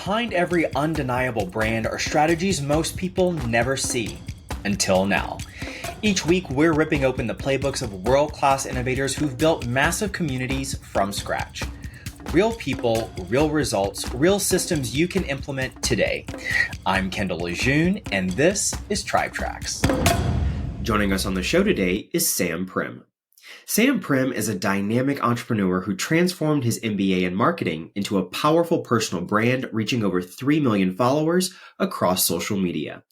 behind every undeniable brand are strategies most people never see. Until now. Each week, we're ripping open the playbooks of world-class innovators who've built massive communities from scratch. Real people, real results, real systems you can implement today. I'm Kendall Lejeune, and this is Tribe Tracks. Joining us on the show today is Sam Primm. Sam Primm is a dynamic entrepreneur who transformed his MBA in marketing into a powerful personal brand reaching over 3 million followers across social media.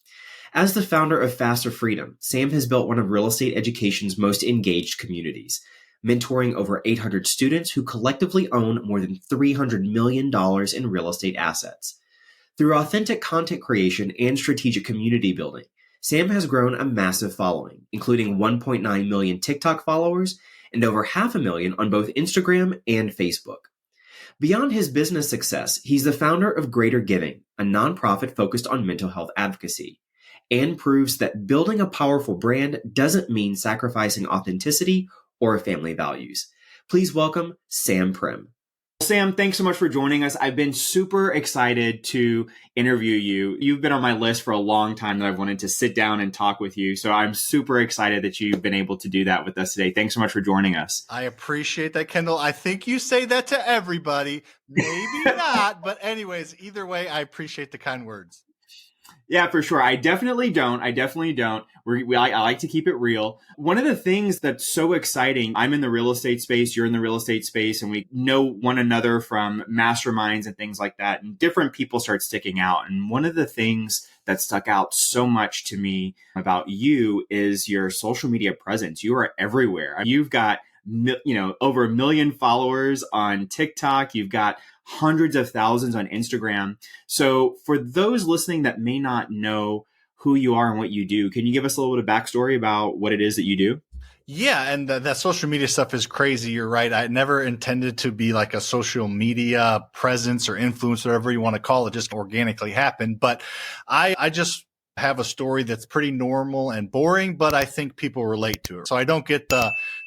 As the founder of Faster Freedom, Sam has built one of real estate education's most engaged communities, mentoring over 800 students who collectively own more than $300 million in real estate assets. Through authentic content creation and strategic community building, Sam has grown a massive following, including 1.9 million TikTok followers and over 500,000 on both Instagram and Facebook. Beyond his business success, he's the founder of Greater Giving, a nonprofit focused on mental health advocacy, and proves that building a powerful brand doesn't mean sacrificing authenticity or family values. Please welcome Sam Primm. Sam, thanks so much for joining us. I've been super excited to interview you. You've been on my list for a long time that I've wanted to sit down and talk with you. So I'm super excited that you've been able to do that with us today. Thanks so much for joining us. I appreciate that, Kendall. I think you say that to everybody. Maybe not. But anyways, either way, I appreciate the kind words. Yeah, for sure. I definitely don't. I like to keep it real. One of the things that's so exciting, I'm in the real estate space, you're in the real estate space, and we know one another from masterminds and things like that. And different people start sticking out. And one of the things that stuck out so much to me about you is your social media presence. You are everywhere. You've got over 1 million followers on TikTok. You've got hundreds of thousands on Instagram. So for those listening that may not know who you are and what you do, can you give us a little bit of backstory about what it is that you do? Yeah, and that social media stuff is crazy. You're right. I never intended to be like a social media presence or influence, whatever you want to call it, just organically happened. But I just have a story that's pretty normal and boring, but I think people relate to it. So I don't get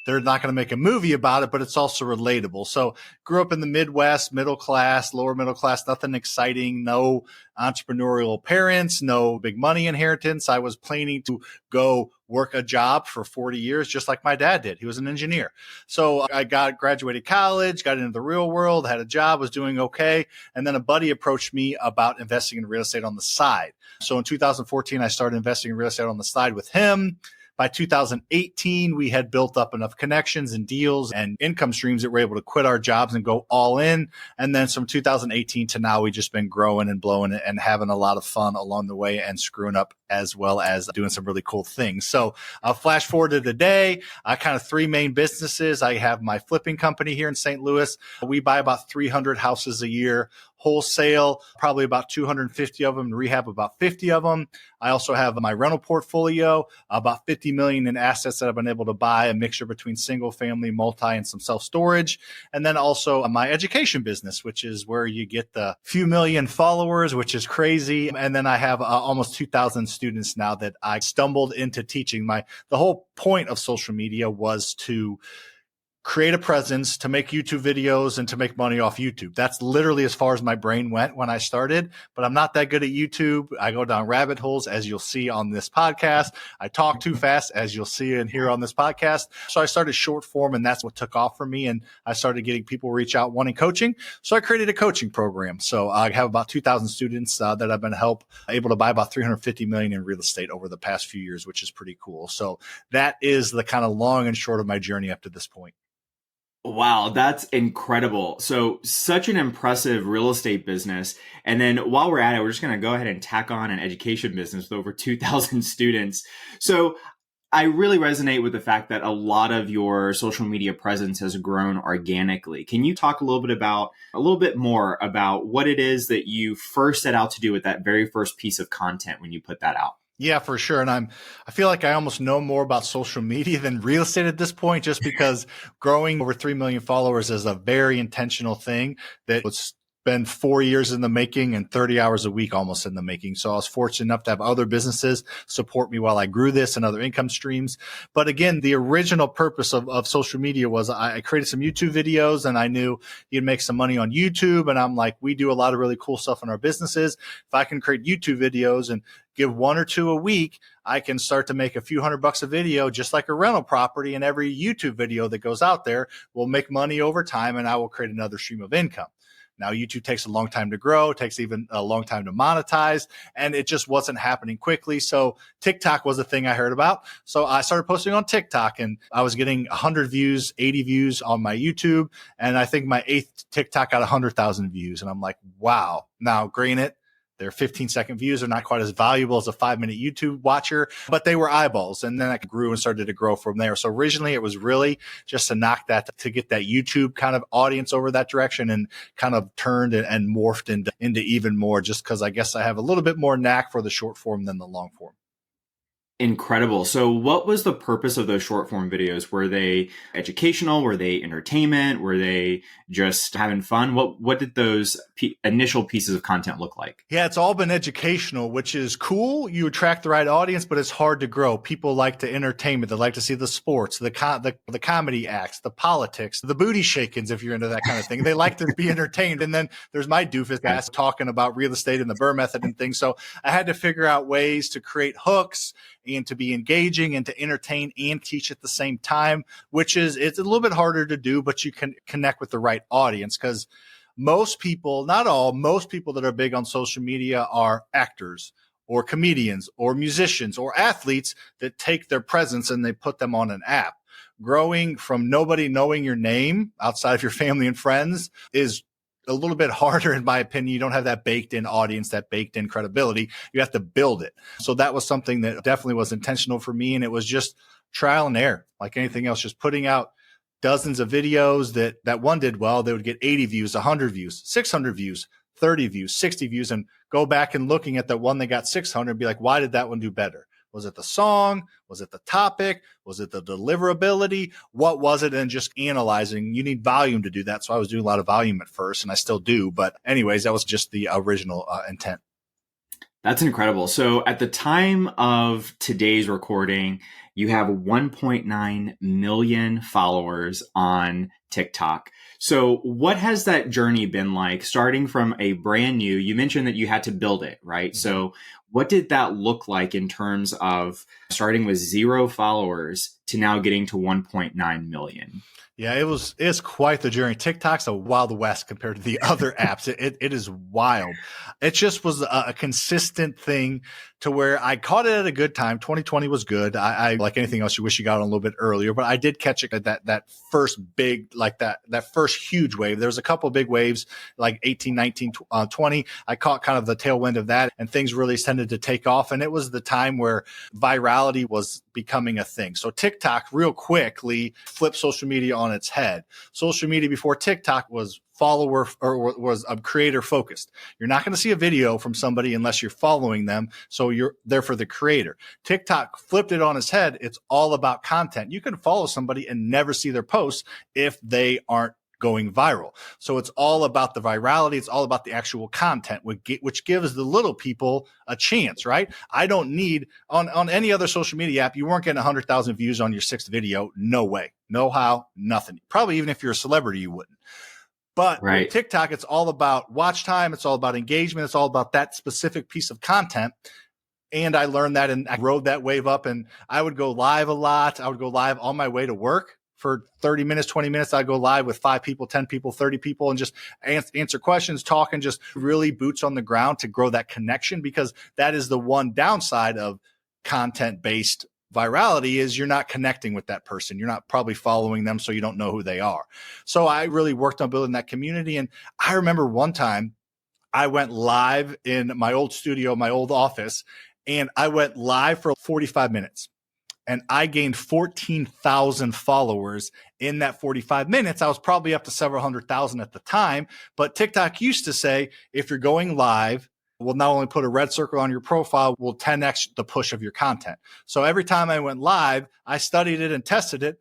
they're not going to make a movie about it, but it's also relatable. So grew up in the Midwest, middle class, lower middle class, nothing exciting, no entrepreneurial parents, no big money inheritance. I was planning to go work a job for 40 years, just like my dad did. He was an engineer. So I graduated college, got into the real world, had a job, was doing okay. And then a buddy approached me about investing in real estate on the side. So in 2014, I started investing in real estate on the side with him. By 2018, we had built up enough connections and deals and income streams that we're able to quit our jobs and go all in. And then from 2018 to now, we've just been growing and blowing it and having a lot of fun along the way and screwing up as well as doing some really cool things. So I'll flash forward to today, kind of 3 main businesses. I have my flipping company here in St. Louis. We buy about 300 houses a year. Wholesale, probably about 250 of them, and rehab about 50 of them. I also have my rental portfolio, about 50 million in assets that I've been able to buy, a mixture between single family, multi, and some self-storage. And then also my education business, which is where you get the few million followers, which is crazy. And then I have almost 2,000 students now that I stumbled into teaching. The whole point of social media was to create a presence, to make YouTube videos, and to make money off YouTube. That's literally as far as my brain went when I started, but I'm not that good at YouTube. I go down rabbit holes, as you'll see on this podcast. I talk too fast, as you'll see and hear on this podcast. So I started short form, and that's what took off for me. And I started getting people reach out wanting coaching. So I created a coaching program. So I have about 2,000 students that I've been able to buy about 350 million in real estate over the past few years, which is pretty cool. So that is the kind of long and short of my journey up to this point. Wow, that's incredible. So such an impressive real estate business. And then while we're at it, we're just going to go ahead and tack on an education business with over 2,000 students. So I really resonate with the fact that a lot of your social media presence has grown organically. Can you talk a little bit more about what it is that you first set out to do with that very first piece of content when you put that out? Yeah, for sure. And I feel like I almost know more about social media than real estate at this point, just because growing over 3 million followers is a very intentional thing that was been 4 years in the making and 30 hours a week almost in the making. So I was fortunate enough to have other businesses support me while I grew this and other income streams. But again, the original purpose of social media was I created some YouTube videos and I knew you'd make some money on YouTube. And I'm like, we do a lot of really cool stuff in our businesses. If I can create YouTube videos and give 1 or 2 a week, I can start to make a few $100 a video, just like a rental property. And every YouTube video that goes out there will make money over time and I will create another stream of income. Now, YouTube takes a long time to grow, takes even a long time to monetize, and it just wasn't happening quickly. So TikTok was a thing I heard about. So I started posting on TikTok and I was getting 100 views, 80 views on my YouTube. And I think my 8th TikTok got 100,000 views. And I'm like, wow. Now, granted, their 15-second views are not quite as valuable as a 5-minute YouTube watcher, but they were eyeballs. And then I grew and started to grow from there. So originally it was really just to knock that, to get that YouTube kind of audience over that direction, and kind of turned and morphed into even more, just because I guess I have a little bit more knack for the short form than the long form. Incredible. So what was the purpose of those short form videos? Were they educational? Were they entertainment? Were they just having fun? What did those initial pieces of content look like? Yeah, it's all been educational, which is cool. You attract the right audience, but it's hard to grow. People like to entertainment. They like to see the sports, the comedy acts, the politics, the booty shakings, if you're into that kind of thing. They like to be entertained. And then there's my doofus ass talking about real estate and the Burr method and things. So I had to figure out ways to create hooks and to be engaging and to entertain and teach at the same time, it's a little bit harder to do, but you can connect with the right audience, because most people, not all, most people that are big on social media are actors or comedians or musicians or athletes that take their presence and they put them on an app. Growing from nobody knowing your name outside of your family and friends is a little bit harder, in my opinion. You don't have that baked in audience, that baked in credibility. You have to build it. So that was something that definitely was intentional for me. And it was just trial and error, like anything else, just putting out dozens of videos that one did well. They would get 80 views, 100 views, 600 views, 30 views, 60 views, and go back and looking at the one that got 600 and be like, why did that one do better? Was it the song? Was it the topic? Was it the deliverability? What was it? And just analyzing. You need volume to do that. So I was doing a lot of volume at first, and I still do. But anyways, that was just the original intent. That's incredible. So at the time of today's recording, you have 1.9 million followers on TikTok. So what has that journey been like, starting from a brand new, you mentioned that you had to build it, right? Mm-hmm. So what did that look like in terms of starting with 0 followers to now getting to 1.9 million? Yeah, it's quite the journey. TikTok's a wild west compared to the other apps. It is wild. It just was a consistent thing to where I caught it at a good time. 2020 was good. I like anything else, you wish you got on a little bit earlier, but I did catch it at that first big, like that first huge wave. There was a couple of big waves, like 18, 19, 20. I caught kind of the tailwind of that, and things really tended to take off. And it was the time where virality was becoming a thing. So TikTok real quickly flipped social media on its head. Social media before TikTok was follower or was creator focused. You're not going to see a video from somebody unless you're following them. So you're there for the creator. TikTok flipped it on its head. It's all about content. You can follow somebody and never see their posts if they aren't going viral. So it's all about the virality. It's all about the actual content, which gives the little people a chance, right? I don't need on any other social media app. You weren't getting 100,000 views on your 6th video. No way. No how, nothing. Probably even if you're a celebrity, you wouldn't. But right. With TikTok, it's all about watch time. It's all about engagement. It's all about that specific piece of content. And I learned that, and I rode that wave up, and I would go live a lot. I would go live on my way to work for 30 minutes, 20 minutes. I'd go live with 5 people, 10 people, 30 people, and just answer questions, talk, and just really boots on the ground to grow that connection, because that is the one downside of content-based virality is you're not connecting with that person. You're not probably following them, so you don't know who they are. So I really worked on building that community. And I remember one time I went live in my old studio, my old office, and I went live for 45 minutes. And I gained 14,000 followers in that 45 minutes. I was probably up to several 100,000 at the time. But TikTok used to say, if you're going live, we'll not only put a red circle on your profile, we'll 10x the push of your content. So every time I went live, I studied it and tested it.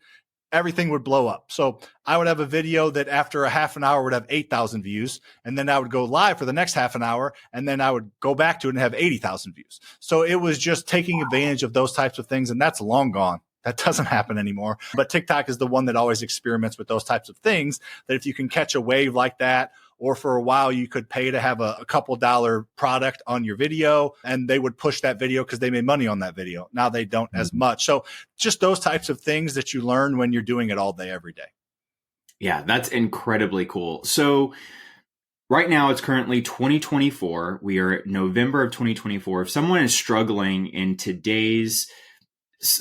everything would blow up. So I would have a video that after a half an hour would have 8,000 views. And then I would go live for the next half an hour. And then I would go back to it and have 80,000 views. So it was just taking advantage of those types of things. And that's long gone. That doesn't happen anymore. But TikTok is the one that always experiments with those types of things, that if you can catch a wave like that, or for a while you could pay to have a couple $1 product on your video, and they would push that video because they made money on that video. Now they don't as much. So just those types of things that you learn when you're doing it all day, every day. Yeah, that's incredibly cool. So right now it's currently 2024. We are November of 2024. If someone is struggling in today's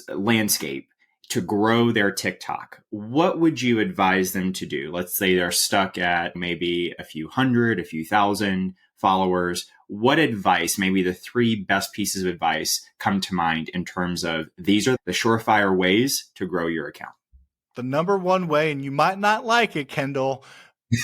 landscape to grow their TikTok, what would you advise them to do? Let's say they're stuck at maybe a few hundred, a few thousand followers. What advice, maybe the 3 best pieces of advice, come to mind in terms of these are the surefire ways to grow your account? The number one way, and you might not like it, Kendall,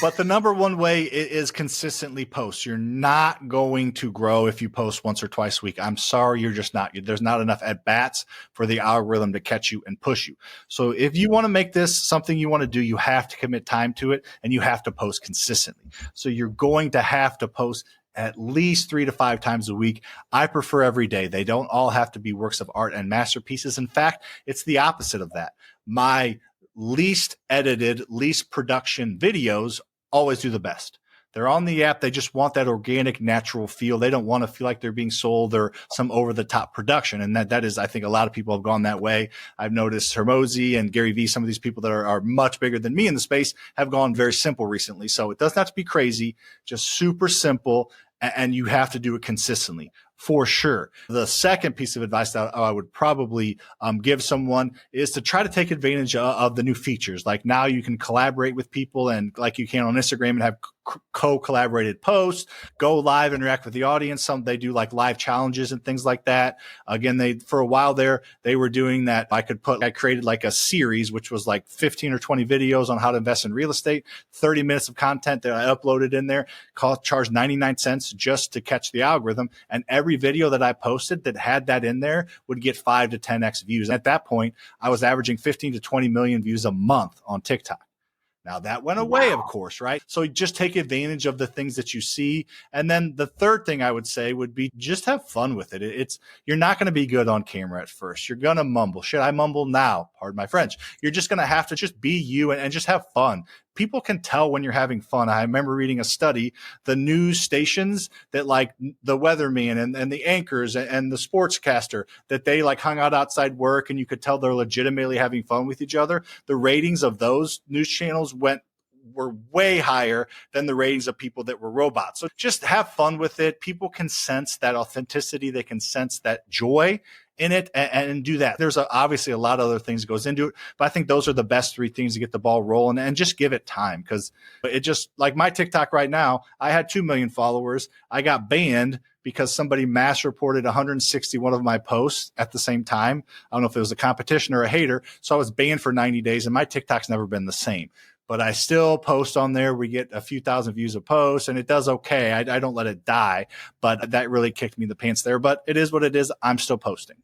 but the number one way is consistently post. You're not going to grow if you post once or twice a week. I'm sorry, you're just not. There's not enough at bats for the algorithm to catch you and push you. So if you want to make this something you want to do, you have to commit time to it, and you have to post consistently. So you're going to have to post at least 3 to 5 times a week. I prefer every day. They don't all have to be works of art and masterpieces. In fact, it's the opposite of that. My least edited, least production videos always do the best. They're on the app. They just want that organic, natural feel. They don't want to feel like they're being sold or some over the top production. And that is, I think a lot of people have gone that way. I've noticed Hermosi and Gary Vee, some of these people that are much bigger than me in the space, have gone very simple recently. So it doesn't have to be crazy, just super simple. And you have to do it consistently. For sure. The second piece of advice that I would probably give someone is to try to take advantage of the new features. Like now you can collaborate with people, and like you can on Instagram, and have co-collaborated posts, go live, interact with the audience. They do like live challenges and things like that. Again, for a while there, they were doing that. I created like a series, which was like 15 or 20 videos on how to invest in real estate, 30 minutes of content that I uploaded in there, charged 99 cents just to catch the algorithm. And every video that I posted that had that in there would get 5 to 10x views. At that point, I was averaging 15 to 20 million views a month on TikTok. Now that went away, of course, right? So just take advantage of the things that you see. And then the third thing I would say would be just have fun with it. You're not going to be good on camera at first. You're going to mumble. Should I mumble now? Pardon my French. You're just going to have to just be you and just have fun. People can tell when you're having fun. I remember reading a study, the news stations that like the weatherman and the anchors and the sportscaster, that they like hung out outside work and you could tell they're legitimately having fun with each other. The ratings of those news channels were way higher than the ratings of people that were robots. So just have fun with it. People can sense that authenticity. They can sense that joy in it and do that. There's obviously a lot of other things that goes into it, but I think those are the best 3 things to get the ball rolling, and just give it time. Because it just, like my TikTok right now, I had 2 million followers. I got banned because somebody mass reported 161 of my posts at the same time. I don't know if it was a competition or a hater. So I was banned for 90 days and my TikTok's never been the same. But I still post on there. We get a few thousand views a post, and it does okay. I don't let it die, but that really kicked me in the pants there. But it is what it is. I'm still posting.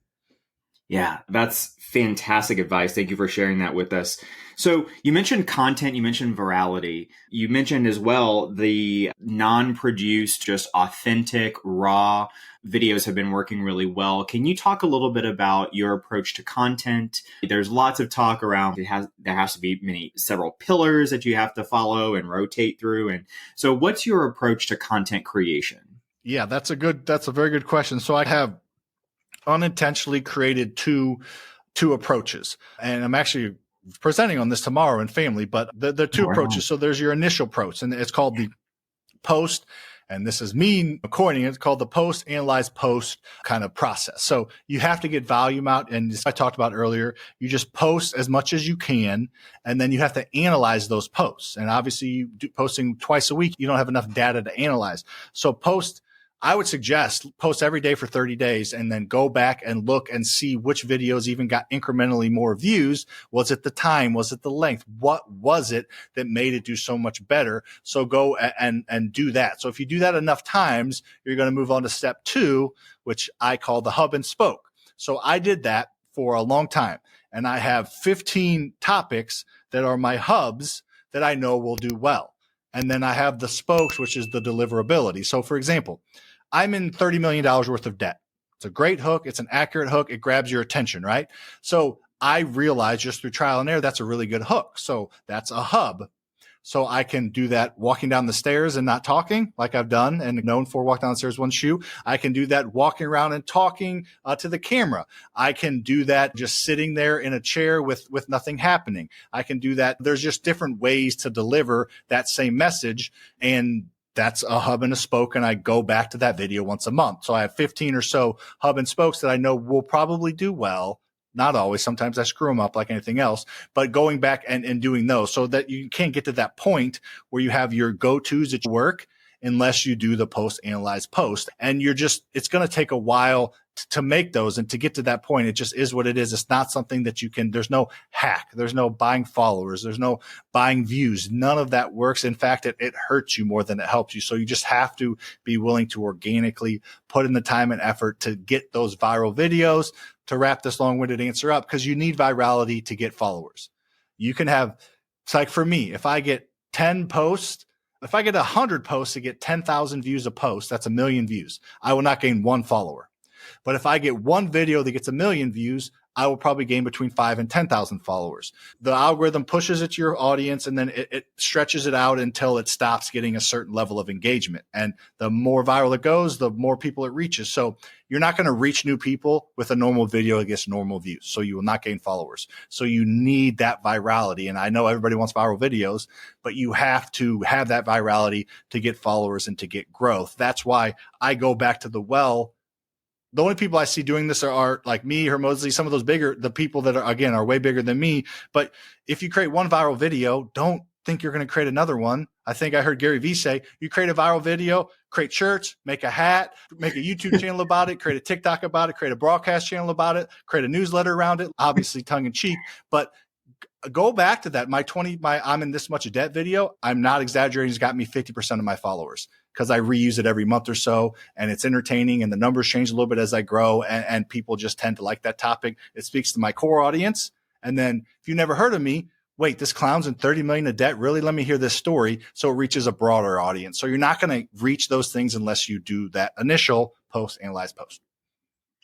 Yeah, that's fantastic advice. Thank you for sharing that with us. So you mentioned content, you mentioned virality. You mentioned as well the non-produced, just authentic, raw videos have been working really well. Can you talk a little bit about your approach to content? There's lots of talk around there has to be several pillars that you have to follow and rotate through. And so what's your approach to content creation? Yeah, that's a very good question. So I have unintentionally created two approaches, and I'm actually presenting on this tomorrow in family, but the two approaches. So there's your initial approach, and it's called the post. And this is me coining it. It's called the post, analyze, post kind of process. So you have to get volume out. And as I talked about earlier, you just post as much as you can. And then you have to analyze those posts. And obviously posting twice a week, you don't have enough data to analyze. So I would suggest post every day for 30 days and then go back and look and see which videos even got incrementally more views. Was it the time? Was it the length? What was it that made it do so much better? So go and do that. So if you do that enough times, you're going to move on to step 2, which I call the hub and spoke. So I did that for a long time. and I have 15 topics that are my hubs that I know will do well. And then I have the spokes, which is the deliverability. So for example, I'm in $30 million worth of debt. It's a great hook. It's an accurate hook. It grabs your attention, right? So I realized just through trial and error, that's a really good hook. So that's a hub. So I can do that walking down the stairs and not talking like I've done and known for walk down the stairs, one shoe. I can do that walking around and talking to the camera. I can do that just sitting there in a chair with nothing happening. I can do that. There's just different ways to deliver that same message. And that's a hub and a spoke. And I go back to that video once a month. So I have 15 or so hub and spokes that I know will probably do well. Not always. Sometimes I screw them up like anything else, but going back and doing those so that you can't get to that point where you have your go-tos that work unless you do the post-analyze post. And it's going to take a while to make those. And to get to that point, it just is what it is. It's not something that there's no hack. There's no buying followers. There's no buying views. None of that works. In fact, it hurts you more than it helps you. So you just have to be willing to organically put in the time and effort to get those viral videos. To wrap this long-winded answer up, because you need virality to get followers. You can have, it's like for me, if I get 10 posts, if I get 100 posts to get 10,000 views a post, that's 1 million views. I will not gain one follower. But if I get one video that gets 1 million views, I will probably gain between 5 and 10,000 followers. The algorithm pushes it to your audience and then it stretches it out until it stops getting a certain level of engagement. And the more viral it goes, the more people it reaches. So you're not going to reach new people with a normal video that gets normal views. So you will not gain followers. So you need that virality. And I know everybody wants viral videos, but you have to have that virality to get followers and to get growth. That's why I go back to the only people I see doing this are like me, Mosley, some of those the people that are way bigger than me. But if you create one viral video, don't think you're going to create another one. I think I heard Gary Vee say, you create a viral video, create shirts, make a hat, make a YouTube channel about it, create a TikTok about it, create a broadcast channel about it, create a newsletter around it, obviously tongue in cheek, but go back to that. I'm in this much debt video. I'm not exaggerating. It's got me 50% of my followers because I reuse it every month or so and it's entertaining and the numbers change a little bit as I grow and people just tend to like that topic. It speaks to my core audience. And then if you never heard of me, wait, this clown's in 30 million of debt. Really? Let me hear this story. So it reaches a broader audience. So you're not going to reach those things unless you do that initial analyze post.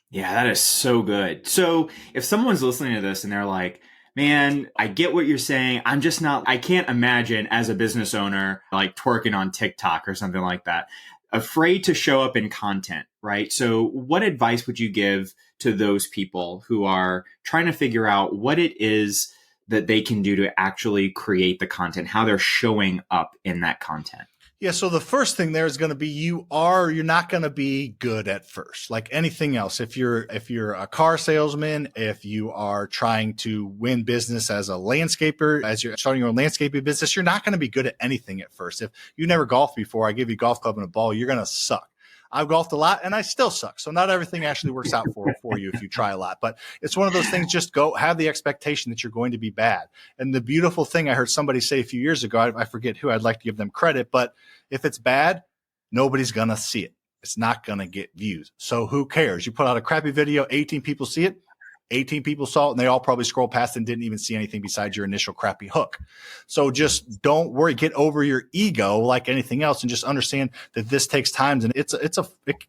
Yeah, that is so good. So if someone's listening to this and they're like, man, I get what you're saying. I can't imagine as a business owner, like twerking on TikTok or something like that, afraid to show up in content, right? So what advice would you give to those people who are trying to figure out what it is that they can do to actually create the content, how they're showing up in that content? Yeah. So the first thing there is going to be, you're not going to be good at first, like anything else. If you're a car salesman, if you are trying to win business as a landscaper, as you're starting your own landscaping business, you're not going to be good at anything at first. If you never golfed before, I give you a golf club and a ball, you're going to suck. I've golfed a lot and I still suck. So not everything actually works out for you if you try a lot, but it's one of those things, just go have the expectation that you're going to be bad. And the beautiful thing I heard somebody say a few years ago, I forget who, I'd like to give them credit, but if it's bad, nobody's going to see it. It's not going to get views. So who cares? You put out a crappy video, 18 people see it. 18 people saw it and they all probably scrolled past and didn't even see anything besides your initial crappy hook. So just don't worry, get over your ego like anything else and just understand that this takes time and it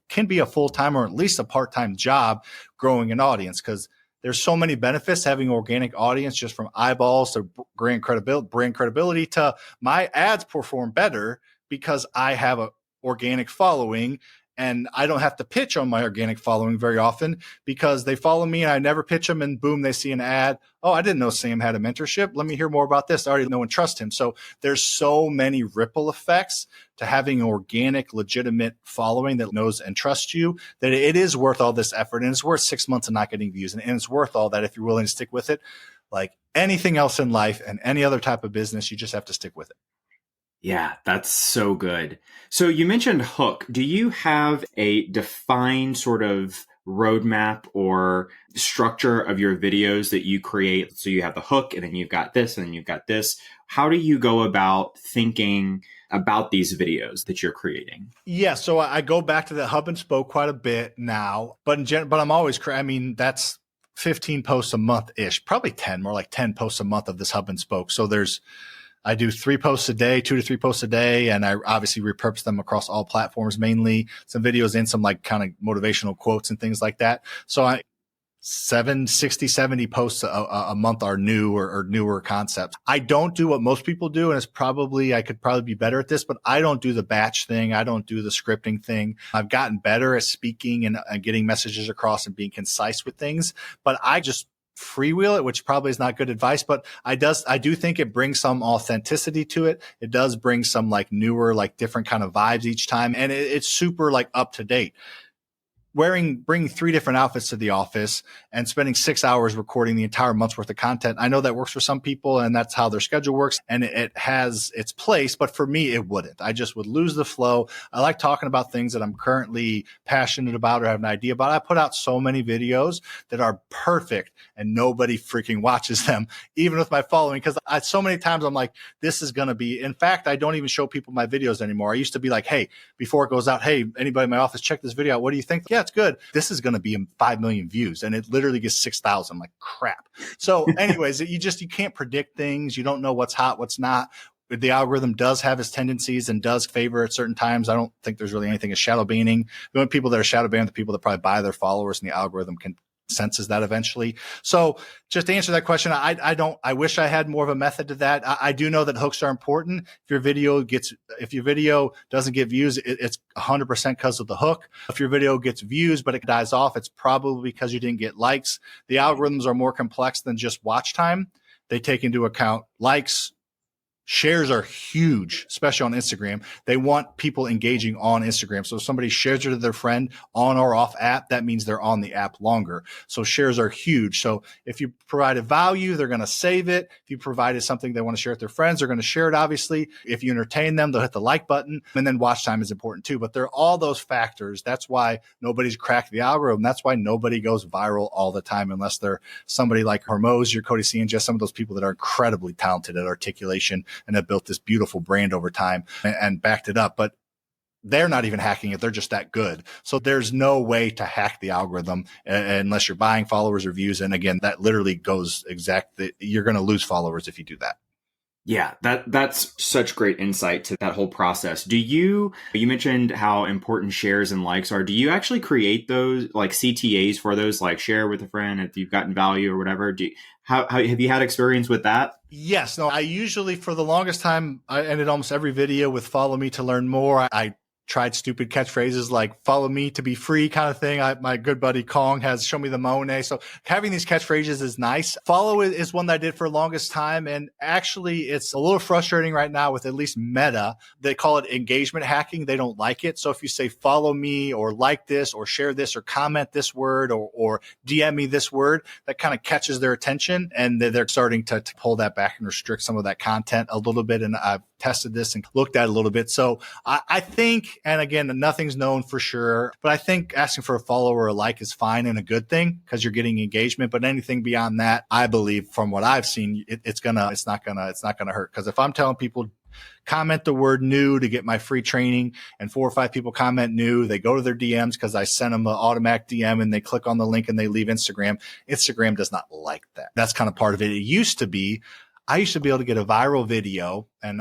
can be a full-time or at least a part-time job growing an audience because there's so many benefits having an organic audience just from eyeballs to brand credibility to my ads perform better because I have a organic following. And I don't have to pitch on my organic following very often because they follow me and I never pitch them and boom, they see an ad. Oh, I didn't know Sam had a mentorship. Let me hear more about this. I already know and trust him. So there's so many ripple effects to having an organic, legitimate following that knows and trusts you that it is worth all this effort. And it's worth 6 months of not getting views. And it's worth all that if you're willing to stick with it. Like anything else in life and any other type of business, you just have to stick with it. Yeah, that's so good. So you mentioned hook. Do you have a defined sort of roadmap or structure of your videos that you create? So you have the hook and then you've got this and then you've got this. How do you go about thinking about these videos that you're creating? Yeah, so I go back to the hub and spoke quite a bit now, but I'm always, that's 15 posts a month ish, probably 10, more like 10 posts a month of this hub and spoke. So I do 3 posts a day, 2 to 3 posts a day. And I obviously repurpose them across all platforms, mainly some videos and some like kind of motivational quotes and things like that. So 60, 70 posts a month are new or newer concepts. I don't do what most people do. And I could probably be better at this, but I don't do the batch thing. I don't do the scripting thing. I've gotten better at speaking and getting messages across and being concise with things, but I just freewheel it, which probably is not good advice, but I do think it brings some authenticity to it. It does bring some like newer, like different kind of vibes each time. And it's super like up to date. Bringing 3 different outfits to the office and spending 6 hours recording the entire month's worth of content. I know that works for some people and that's how their schedule works and it has its place, but for me, it wouldn't. I just would lose the flow. I like talking about things that I'm currently passionate about or have an idea about. I put out so many videos that are perfect and nobody freaking watches them, even with my following, because so many times I'm like, this is going to be, in fact, I don't even show people my videos anymore. I used to be like, hey, before it goes out, hey, anybody in my office, check this video out. What do you think? Yeah, it's good. This is going to be 5 million views and it literally gets 6,000. I'm like, crap. So anyways, you can't predict things. You don't know what's hot, what's not. The algorithm does have its tendencies and does favor at certain times. I don't think there's really anything as shadow banning. The only people that are shadow banned are the people that probably buy their followers and the algorithm can senses that eventually. So just to answer that question, I wish I had more of a method to that. I do know that hooks are important. If your video doesn't get views, it's 100% because of the hook. If your video gets views, but it dies off, it's probably because you didn't get likes. The algorithms are more complex than just watch time. They take into account likes. Shares are huge, especially on Instagram. They want people engaging on Instagram. So if somebody shares it to their friend on or off app, that means they're on the app longer. So shares are huge. So if you provided value, they're going to save it. If you provided something they want to share with their friends, they're going to share it, obviously. If you entertain them, they'll hit the like button. And then watch time is important too. But there are all those factors. That's why nobody's cracked the algorithm. That's why nobody goes viral all the time unless they're somebody like Hormoz, your Cody C, and just some of those people that are incredibly talented at articulation and have built this beautiful brand over time and backed it up. But they're not even hacking it. They're just that good. So there's no way to hack the algorithm unless you're buying followers or views. And again, that literally goes you're going to lose followers if you do that. Yeah, that's such great insight to that whole process. You mentioned how important shares and likes are. Do you actually create those like CTAs for those, like share with a friend if you've gotten value or whatever? How have you had experience with that? Yes. No, I usually, for the longest time, I ended almost every video with follow me to learn more. I tried stupid catchphrases like follow me to be free kind of thing. My good buddy Kong has show me the Monet. So having these catchphrases is nice. Follow is one that I did for the longest time. And actually it's a little frustrating right now with at least Meta. They call it engagement hacking. They don't like it. So if you say follow me or like this or share this or comment this word or DM me this word, that kind of catches their attention. And they're starting to pull that back and restrict some of that content a little bit. And I've tested this and looked at it a little bit. So I think, and again, nothing's known for sure, but I think asking for a follow or a like is fine and a good thing because you're getting engagement. But anything beyond that, I believe from what I've seen, it's not gonna hurt. Because if I'm telling people comment the word new to get my free training and 4 or 5 people comment new, they go to their DMs because I sent them an automatic DM and they click on the link and they leave Instagram. Instagram does not like that. That's kind of part of it. I used to be able to get a viral video, and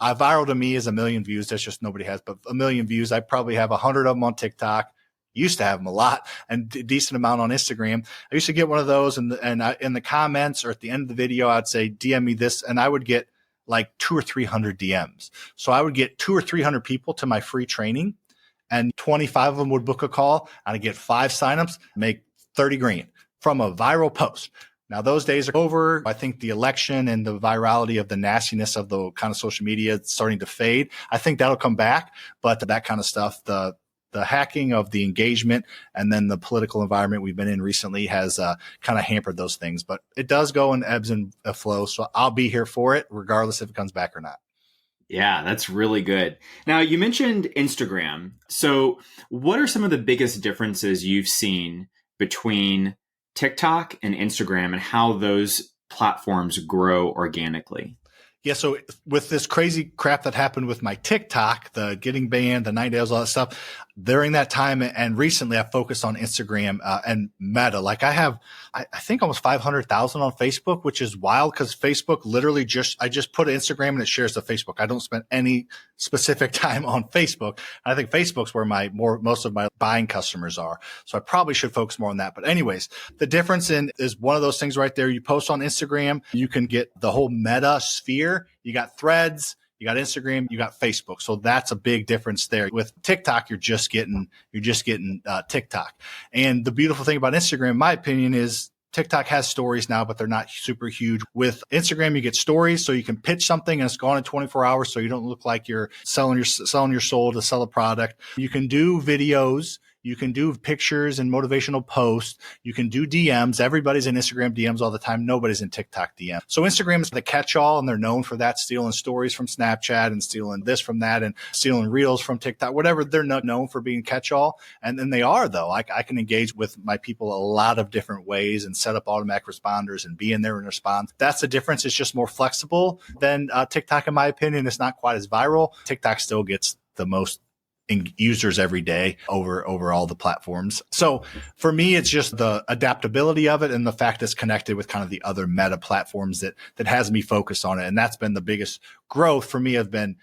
viral to me is 1 million views. That's just nobody has, but 1 million views. I probably have 100 of them on TikTok. Used to have them a lot and a decent amount on Instagram. I used to get one of those and in the comments or at the end of the video, I'd say, DM me this. And I would get like 200 or 300 DMs. So I would get 200 or 300 people to my free training and 25 of them would book a call. I'd get 5 signups, make 30 grand from a viral post. Now, those days are over. I think the election and the virality of the nastiness of the kind of social media is starting to fade. I think that'll come back, but that kind of stuff, the hacking of the engagement and then the political environment we've been in recently has kind of hampered those things. But it does go in ebbs and flows. So I'll be here for it, regardless if it comes back or not. Yeah, that's really good. Now, you mentioned Instagram. So what are some of the biggest differences you've seen between TikTok and Instagram and how those platforms grow organically? Yeah. So with this crazy crap that happened with my TikTok, the getting banned, the 9 days, all that stuff, during that time and recently I focused on Instagram and Meta. Like I think almost 500,000 on Facebook, which is wild because Facebook literally I just put Instagram and it shares to Facebook. I don't spend any specific time on Facebook. I think Facebook's where most of my buying customers are. So I probably should focus more on that. But anyways, the difference is one of those things right there. You post on Instagram, you can get the whole Meta sphere. You got Threads, you got Instagram, you got Facebook. So that's a big difference there. With TikTok, you're just getting TikTok. And the beautiful thing about Instagram, in my opinion, is TikTok has stories now, but they're not super huge. With Instagram, you get stories, so you can pitch something and it's gone in 24 hours, so you don't look like you're selling your soul to sell a product. You can do videos. You can do pictures and motivational posts. You can do DMs. Everybody's in Instagram DMs all the time. Nobody's in TikTok DMs. So Instagram is the catch-all, and they're known for that, stealing stories from Snapchat and stealing this from that and stealing reels from TikTok, whatever. They're not known for being catch-all. And then they are, though. I can engage with my people a lot of different ways and set up automatic responders and be in there and respond. That's the difference. It's just more flexible than TikTok, in my opinion. It's not quite as viral. TikTok still gets the most users every day over all the platforms. So for me, it's just the adaptability of it and the fact it's connected with kind of the other Meta platforms that has me focused on it. And that's been the biggest growth for me. Have been,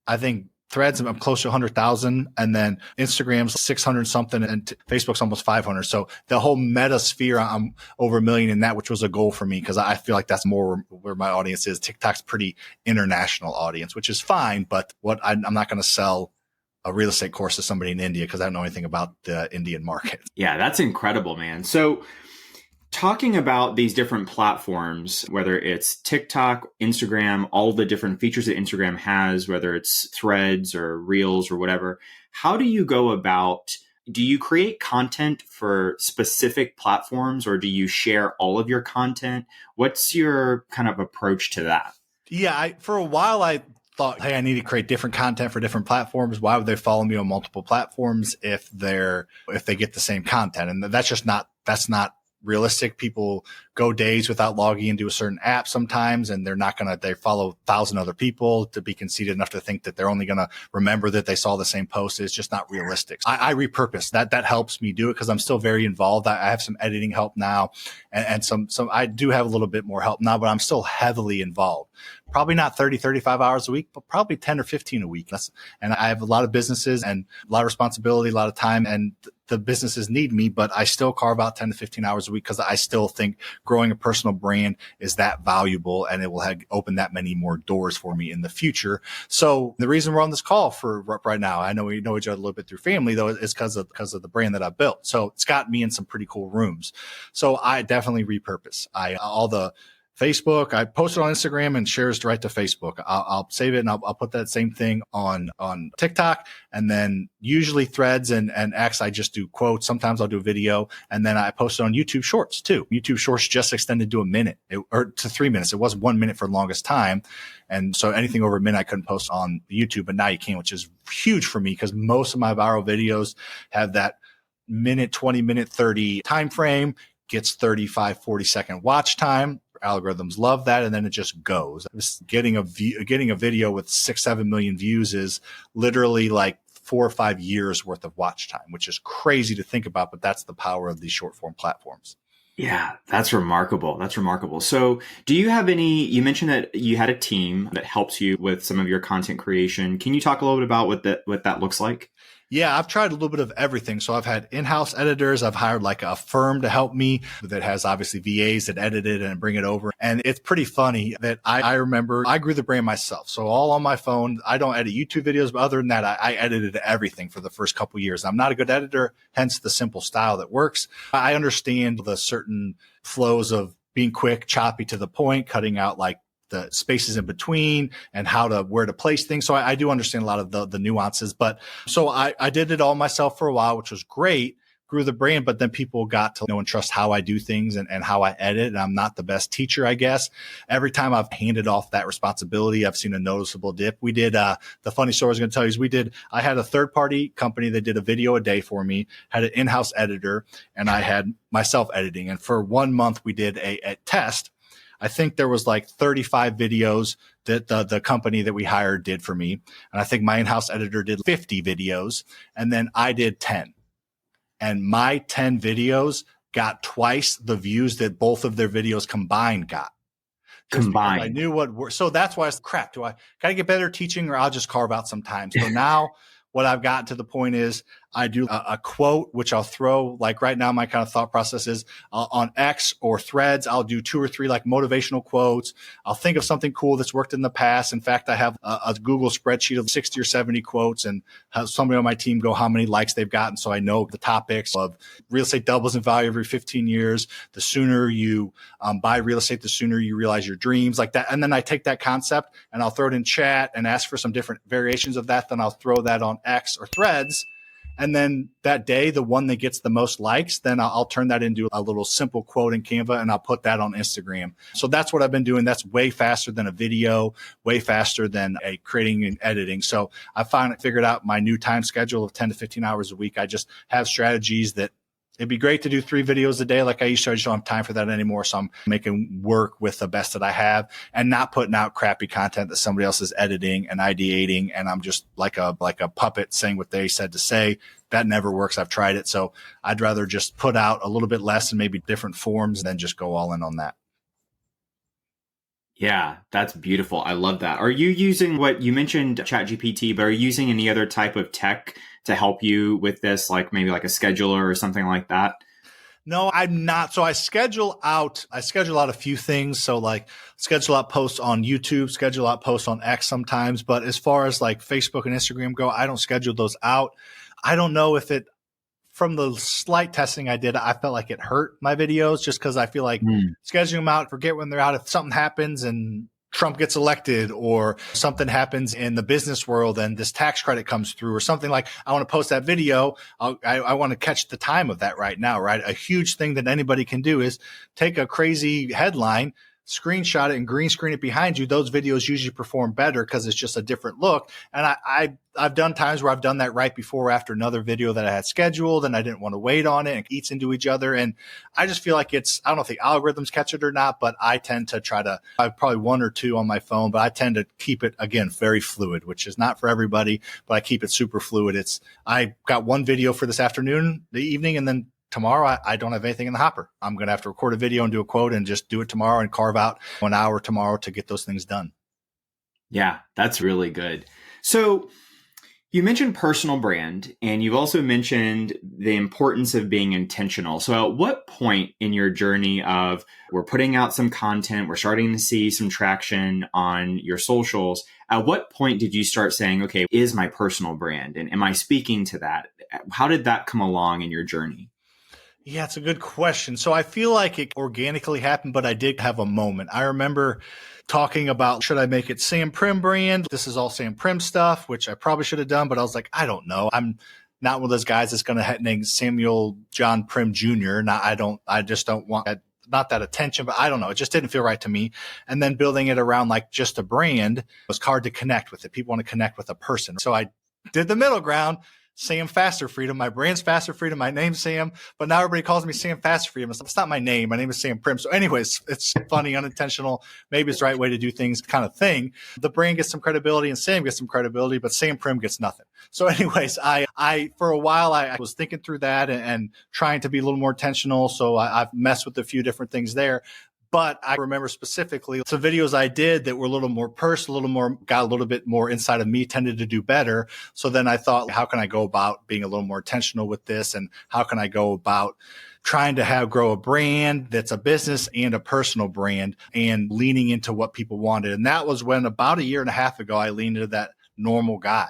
I think, Threads, I'm close to 100,000, and then Instagram's 600 something, and Facebook's almost 500. So the whole Meta sphere, I'm over 1 million in that, which was a goal for me because I feel like that's more where my audience is. TikTok's pretty international audience, which is fine, but I'm not going to sell a real estate course to somebody in India because I don't know anything about the Indian market. Yeah, that's incredible, man. So talking about these different platforms, whether it's TikTok, Instagram, all the different features that Instagram has, whether it's threads or reels or whatever, how do you go about, do you create content for specific platforms or do you share all of your content? What's your kind of approach to that? Yeah, for a while, I thought, hey, I need to create different content for different platforms. Why would they follow me on multiple platforms if they get the same content? And that's not realistic. People go days without logging into a certain app sometimes, and they follow 1,000 other people to be conceited enough to think that they're only going to remember that they saw the same post. It's just not realistic. I repurpose that helps me do it because I'm still very involved. I have some editing help now and some I do have a little bit more help now, but I'm still heavily involved. Probably not 30, 35 hours a week, but probably 10 or 15 a week. And I have a lot of businesses and a lot of responsibility, a lot of time, and the businesses need me, but I still carve out 10 to 15 hours a week because I still think growing a personal brand is that valuable and it will open that many more doors for me in the future. So the reason we're on this call for right now, I know we know each other a little bit through family though, is because of the brand that I built. So it's got me in some pretty cool rooms. So I definitely repurpose. All the Facebook, I post it on Instagram and shares right to Facebook. I'll save it and I'll put that same thing on TikTok, and then usually Threads and X, I just do quotes. Sometimes I'll do a video, and then I post it on YouTube Shorts too. YouTube Shorts just extended to a minute or to 3 minutes. It was 1 minute for the longest time. And so anything over a minute I couldn't post on YouTube, but now you can, which is huge for me because most of my viral videos have that minute, 20 minute, 30 time frame, gets 35, 40-second watch time. Algorithms love that, and then it just goes. Getting a video with 6-7 million views is literally like 4 or 5 years worth of watch time, which is crazy to think about, but that's the power of these short form platforms. Yeah, that's remarkable. That's remarkable. So do you have you mentioned that you had a team that helps you with some of your content creation. Can you talk a little bit about what that looks like? Yeah, I've tried a little bit of everything. So I've had in-house editors. I've hired like a firm to help me that has obviously VAs that edit it and bring it over. And it's pretty funny that I remember I grew the brand myself. So all on my phone, I don't edit YouTube videos, but other than that, I edited everything for the first couple of years. I'm not a good editor, hence the simple style that works. I understand the certain flows of being quick, choppy to the point, cutting out like the spaces in between and where to place things. So I do understand a lot of the nuances, but so I did it all myself for a while, which was great, grew the brand, but then people got to know and trust how I do things and how I edit. And I'm not the best teacher, I guess. Every time I've handed off that responsibility, I've seen a noticeable dip. We did, the funny story I was going to tell you is I had a third party company that did a video a day for me, had an in-house editor, and I had myself editing. And for 1 month, we did a test. I think there was like 35 videos that the company that we hired did for me. And I think my in-house editor did 50 videos, and then I did 10. And my 10 videos got twice the views that both of their videos combined got. Just because I knew so that's why I was crap. Do I got to get better teaching, or I'll just carve out some time? So now what I've gotten to the point is I do a quote, which I'll throw, like right now, my kind of thought process is on X or Threads, I'll do 2 or 3 like motivational quotes. I'll think of something cool that's worked in the past. In fact, I have a Google spreadsheet of 60 or 70 quotes, and have somebody on my team go how many likes they've gotten. So I know the topics of real estate doubles in value every 15 years. The sooner you buy real estate, the sooner you realize your dreams, like that. And then I take that concept and I'll throw it in chat and ask for some different variations of that. Then I'll throw that on X or Threads. And then that day, the one that gets the most likes, then I'll turn that into a little simple quote in Canva, and I'll put that on Instagram. So that's what I've been doing. That's way faster than a video, way faster than creating and editing. So I finally figured out my new time schedule of 10 to 15 hours a week. I just have strategies that it'd be great to do 3 videos a day like I used to. I just don't have time for that anymore. So I'm making work with the best that I have and not putting out crappy content that somebody else is editing and ideating. And I'm just like a puppet saying what they said to say. That never works. I've tried it. So I'd rather just put out a little bit less and maybe different forms than just go all in on that. Yeah, that's beautiful. I love that. Are you using what you mentioned, ChatGPT, but are you using any other type of tech to help you with this, like maybe like a scheduler or something like that? No, I'm not. So I schedule out a few things. So like schedule out posts on YouTube, schedule out posts on X sometimes. But as far as like Facebook and Instagram go, I don't schedule those out. I don't know if from the slight testing I did, I felt like it hurt my videos just because I feel like scheduling them out, forget when they're out. If something happens and Trump gets elected or something happens in the business world and this tax credit comes through or something, like I want to post that video. I want to catch the time of that right now, right? A huge thing that anybody can do is take a crazy headline, screenshot it and green screen it behind you. Those videos usually perform better because it's just a different look. And I've done times where I've done that right before or after another video that I had scheduled and I didn't want to wait on it, and it eats into each other. And I just feel like I don't know if the algorithms catch it or not, but I tend to I have probably 1 or 2 on my phone, but I tend to keep it, again, very fluid, which is not for everybody, but I keep it super fluid. I got 1 video for this afternoon, the evening, and then tomorrow, I don't have anything in the hopper. I'm going to have to record a video and do a quote and just do it tomorrow and carve out 1 hour tomorrow to get those things done. Yeah, that's really good. So you mentioned personal brand, and you've also mentioned the importance of being intentional. So at what point in your journey of we're putting out some content, we're starting to see some traction on your socials, at what point did you start saying, okay, is my personal brand? And am I speaking to that? How did that come along in your journey? Yeah, it's a good question. So I feel like it organically happened, but I did have a moment. I remember talking about, should I make it Sam Primm brand? This is all Sam Primm stuff, which I probably should have done, but I was like, I don't know. I'm not one of those guys that's going to name Samuel John Primm Jr. I just don't want that, not that attention, but I don't know. It just didn't feel right to me. And then building it around like just a brand was hard to connect with it. People want to connect with a person. So I did the middle ground. Sam Faster Freedom. My brand's Faster Freedom. My name's Sam, but now everybody calls me Sam Faster Freedom. It's not my name. My name is Sam Primm. So anyways, it's funny, unintentional. Maybe it's the right way to do things kind of thing. The brand gets some credibility and Sam gets some credibility, but Sam Primm gets nothing. So anyways, I for a while, I was thinking through that and trying to be a little more intentional. So I've messed with a few different things there. But I remember specifically some videos I did that were a little more personal, got a little bit more inside of me, tended to do better. So then I thought, how can I go about being a little more intentional with this? And how can I go about trying to grow a brand that's a business and a personal brand and leaning into what people wanted? And that was when about 1.5 years ago, I leaned into that normal guy.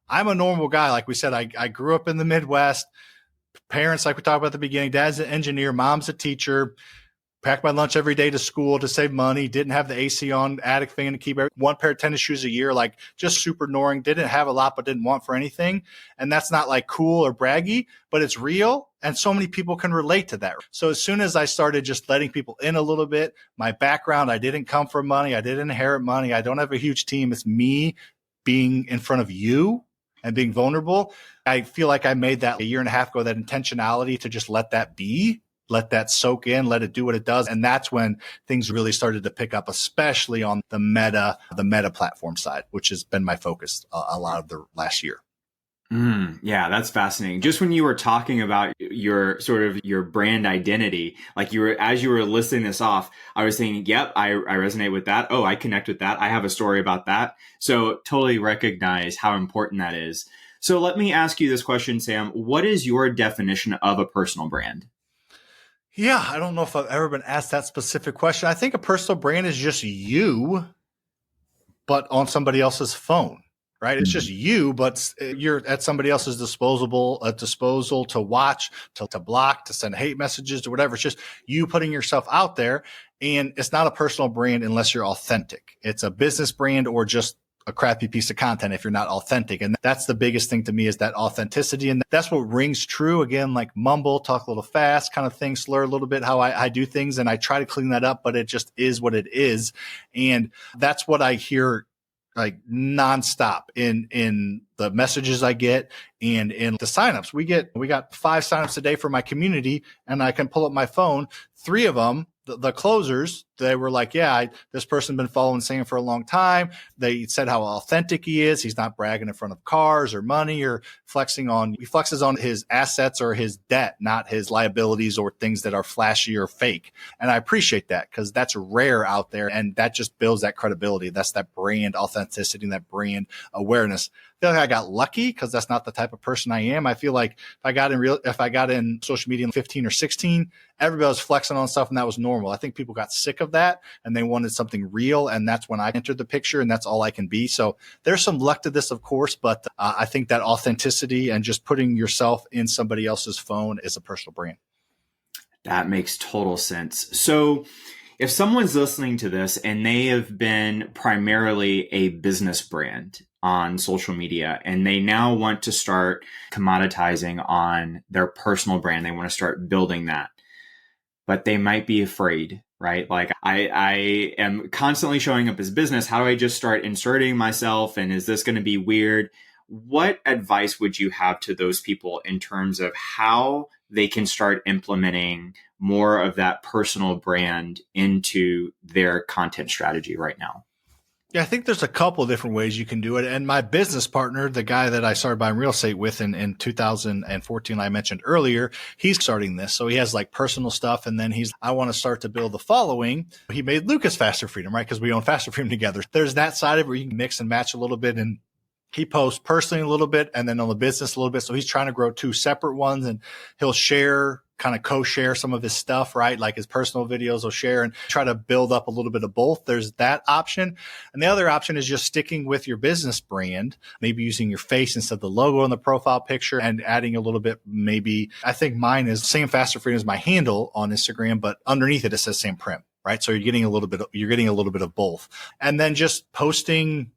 I'm a normal guy. Like we said, I grew up in the Midwest. Parents, like we talked about at the beginning, dad's an engineer, mom's a teacher. Packed my lunch every day to school to save money. Didn't have the AC on, attic fan to keep 1 pair of tennis shoes a year, like just super ignoring. Didn't have a lot, but didn't want for anything. And that's not like cool or braggy, but it's real. And so many people can relate to that. So as soon as I started just letting people in a little bit, my background, I didn't come from money. I didn't inherit money. I don't have a huge team. It's me being in front of you and being vulnerable. I feel like I made that 1.5 years ago, that intentionality to just let that be. let that soak in, let it do what it does. And that's when things really started to pick up, especially on the meta platform side, which has been my focus a lot of the last year. Yeah, that's fascinating. Just when you were talking about your brand identity, like as you were listing this off, I was thinking, yep, I resonate with that. Oh, I connect with that. I have a story about that. So totally recognize how important that is. So let me ask you this question, Sam. What is your definition of a personal brand? Yeah, I don't know if I've ever been asked that specific question. I think a personal brand is just you, but on somebody else's phone, right? It's just you, but you're at somebody else's disposal to watch, to block, to send hate messages or whatever. It's just you putting yourself out there. And it's not a personal brand unless you're authentic. It's a business brand or just a crappy piece of content if you're not authentic. And that's the biggest thing to me, is that authenticity. And that's what rings true. Again, like mumble, talk a little fast kind of thing, slur a little bit how I do things. And I try to clean that up, but it just is what it is. And that's what I hear like nonstop in the messages I get and in the signups. We got 5 signups a day for my community, and I can pull up my phone. 3 of them, the closers, they were like, yeah, this person been following Sam for a long time. They said how authentic he is. He's not bragging in front of cars or money or he flexes on his assets or his debt, not his liabilities or things that are flashy or fake. And I appreciate that, because that's rare out there. And that just builds that credibility. That's that brand authenticity and that brand awareness. I feel like I got lucky, because that's not the type of person I am. I feel like if I got in social media in 15 or 16, everybody was flexing on stuff and that was normal. I think people got sick of that and they wanted something real. And that's when I entered the picture, and that's all I can be. So there's some luck to this, of course, but I think that authenticity and just putting yourself in somebody else's phone is a personal brand. That makes total sense. So if someone's listening to this and they have been primarily a business brand on social media and they now want to start commoditizing on their personal brand, they want to start building that, but they might be afraid, right? Like I am constantly showing up as business. How do I just start inserting myself? And is this going to be weird? What advice would you have to those people in terms of how they can start implementing more of that personal brand into their content strategy right now? Yeah, I think there's a couple of different ways you can do it. And my business partner, the guy that I started buying real estate with in 2014, I mentioned earlier, he's starting this. So he has like personal stuff. And then I want to start to build the following. He made Lucas Faster Freedom, right? Because we own Faster Freedom together. There's that side of it where you can mix and match a little bit. And he posts personally a little bit and then on the business a little bit. So he's trying to grow 2 separate ones, and he'll kind of co-share some of his stuff, right? Like his personal videos he'll share and try to build up a little bit of both. There's that option. And the other option is just sticking with your business brand, maybe using your face instead of the logo in the profile picture and adding a little bit, maybe, I think mine is Sam Faster Freedom is my handle on Instagram, but underneath it says Sam Primm, right? So you're getting a little bit of both. And then just posting,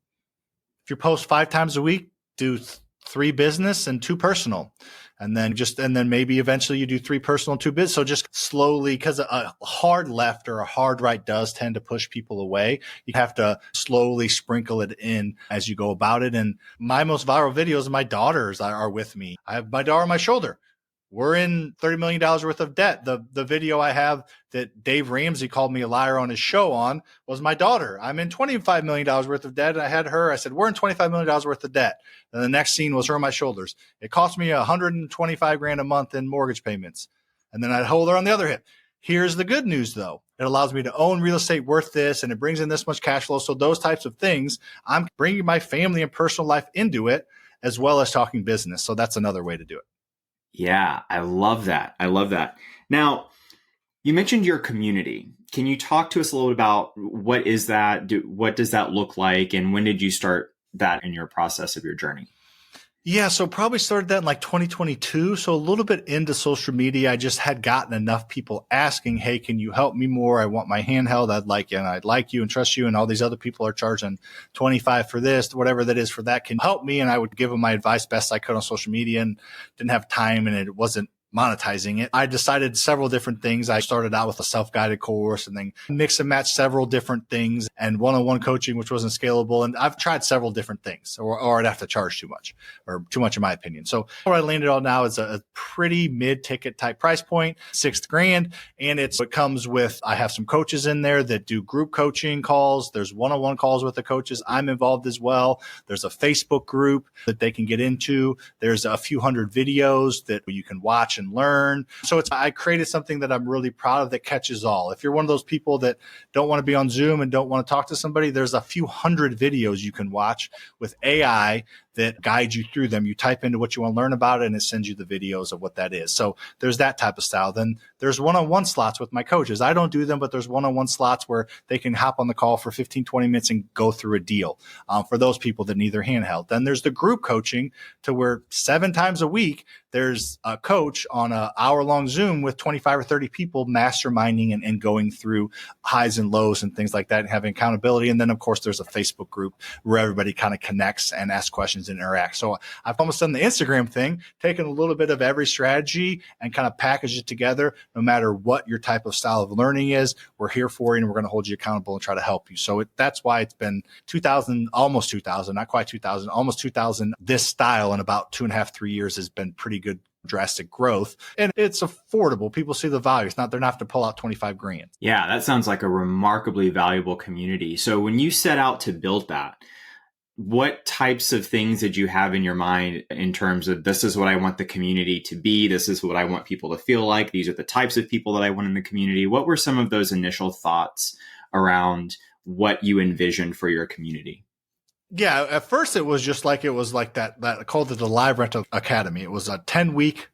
if you post 5 times a week, do 3 business and 2 personal. And then maybe eventually you do 3 personal and 2 business. So just slowly, because a hard left or a hard right does tend to push people away. You have to slowly sprinkle it in as you go about it. And my most viral videos, my daughters are with me. I have my daughter on my shoulder. We're in $30 million worth of debt. The video I have that Dave Ramsey called me a liar on his show on was my daughter. I'm in $25 million worth of debt. And I had her, I said, we're in $25 million worth of debt. And the next scene was her on my shoulders. It cost me $125,000 a month in mortgage payments. And then I'd hold her on the other hip. Here's the good news though. It allows me to own real estate worth this, and it brings in this much cash flow. So those types of things, I'm bringing my family and personal life into it, as well as talking business. So that's another way to do it. Yeah, I love that. Now, you mentioned your community. Can you talk to us a little bit about what is that? What does that look like? And when did you start that in your process of your journey? Yeah, so probably started that in like 2022. So a little bit into social media. I just had gotten enough people asking, hey, can you help me more? I want my handheld. I'd like you and I'd like you and trust you. And all these other people are charging 25 for this, whatever that is for that. Can you help me? And I would give them my advice best I could on social media, and didn't have time, and it wasn't monetizing it. I decided several different things. I started out with a self-guided course and then mix and match several different things and one-on-one coaching, which wasn't scalable. And I've tried several different things or I'd have to charge too much or too much in my opinion. So what I landed on now is a pretty mid-ticket type price point, $6,000. And it comes with, I have some coaches in there that do group coaching calls. There's one-on-one calls with the coaches. I'm involved as well. There's a Facebook group that they can get into. There's a few hundred videos that you can watch and learn. So I created something that I'm really proud of that catches all. If you're one of those people that don't want to be on Zoom and don't want to talk to somebody, there's a few hundred videos you can watch with AI that guide you through them. You type into what you want to learn about it and it sends you the videos of what that is. So there's that type of style. Then there's one-on-one slots with my coaches. I don't do them, but there's one-on-one slots where they can hop on the call for 15, 20 minutes and go through a deal for those people that need their handheld. Then there's the group coaching to where 7 times a week, there's a coach on an hour-long Zoom with 25 or 30 people masterminding and going through highs and lows and things like that and having accountability. And then, of course, there's a Facebook group where everybody kind of connects and asks questions and interact. So I've almost done the Instagram thing, taken a little bit of every strategy and kind of packaged it together. No matter what your type of style of learning is, we're here for you and we're going to hold you accountable and try to help you. So that's why it's been 2,000, almost 2,000, not quite 2,000, almost 2,000. This style in about 2.5, 3 years has been pretty good, drastic growth. And it's affordable. People see the value. It's not, they're not have to pull out 25 grand. Yeah, that sounds like a remarkably valuable community. So when you set out to build that, what types of things did you have in your mind in terms of this is what I want the community to be? This is what I want people to feel like. These are the types of people that I want in the community. What were some of those initial thoughts around what you envisioned for your community? Yeah, at first it was like that I called it the Live Rental Academy. It was a 10-week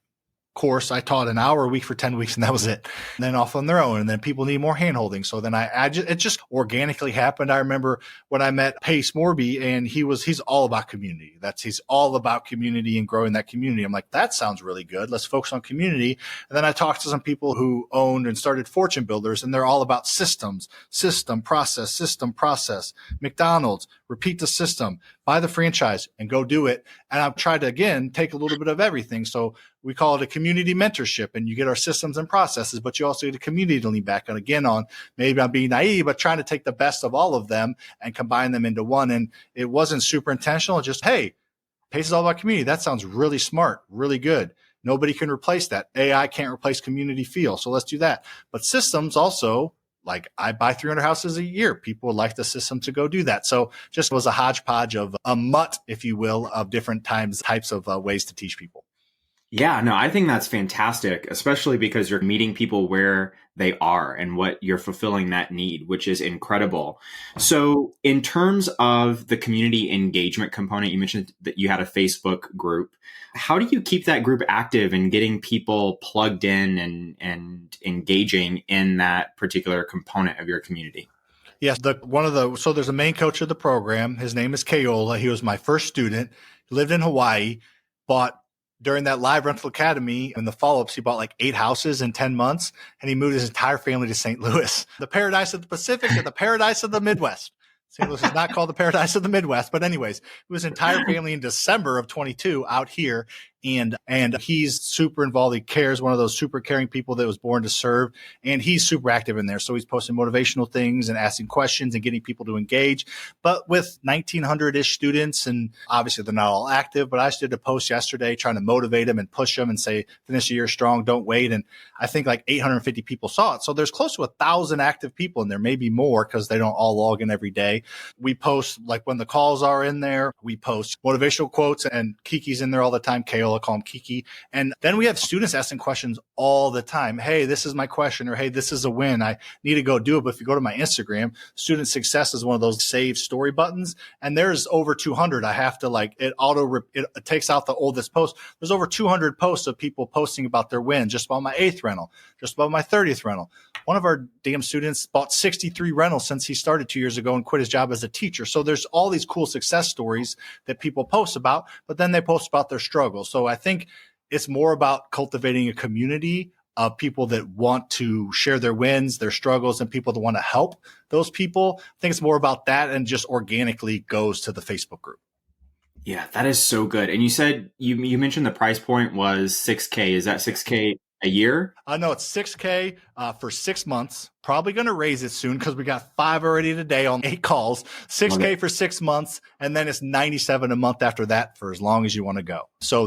course. I taught an hour a week for 10 weeks and that was it. And then off on their own. And then people need more handholding. So then it just organically happened. I remember when I met Pace Morby and he's all about community. He's all about community and growing that community. I'm like, that sounds really good. Let's focus on community. And then I talked to some people who owned and started Fortune Builders and they're all about system, process, McDonald's, repeat the system, buy the franchise and go do it. And I've tried to, again, take a little bit of everything. So we call it a community mentorship and you get our systems and processes, but you also get a community to lean back on again on. Maybe I'm being naive, but trying to take the best of all of them and combine them into one. And it wasn't super intentional. Just, hey, Pace is all about community. That sounds really smart, really good. Nobody can replace that. AI can't replace community feel. So let's do that. But systems also, like I buy 300 houses a year. People would like the system to go do that. So just was a hodgepodge of a mutt, if you will, of different types of ways to teach people. Yeah, no, I think that's fantastic, especially because you're meeting people where they are and what you're fulfilling that need, which is incredible. So in terms of the community engagement component, you mentioned that you had a Facebook group. How do you keep that group active and getting people plugged in and engaging in that particular component of your community? Yes, so there's a main coach of the program. His name is Kayola. He was my first student. He lived in Hawaii, bought during that Live Rental Academy and the follow-ups, he bought like 8 houses in 10 months and he moved his entire family to St. Louis, the paradise of the Pacific and the paradise of the Midwest. St. Louis is not called the paradise of the Midwest, but anyways, it was his entire family in December of 22 out here. And he's super involved. He cares, one of those super caring people that was born to serve. And he's super active in there. So he's posting motivational things and asking questions and getting people to engage. But with 1,900-ish students, and obviously they're not all active, but I just did a post yesterday trying to motivate them and push them and say, finish the year strong, don't wait. And I think like 850 people saw it. So there's close to 1,000 active people in there, maybe more because they don't all log in every day. We post like when the calls are in there, we post motivational quotes and Kiki's in there all the time. Kale, I call him Kiki. And then we have students asking questions all the time. Hey, this is my question, or hey, this is a win. I need to go do it. But if you go to my Instagram, student success is one of those save story buttons. And there's over 200. I have to it takes out the oldest post. There's over 200 posts of people posting about their win, just about my 8th rental, just about my 30th rental. One of our damn students bought 63 rentals since he started 2 years ago and quit his job as a teacher. So there's all these cool success stories that people post about, but then they post about their struggles. So I think it's more about cultivating a community of people that want to share their wins, their struggles, and people that want to help those people. I think it's more about that and just organically goes to the Facebook group. Yeah, that is so good. And you said you mentioned the price point was 6K. Is that 6K a year? No, it's 6K for 6 months. Probably going to raise it soon because we got 5 already today on 8 calls. Love 6K it. for 6 months, and then it's 97 a month after that for as long as you want to go. So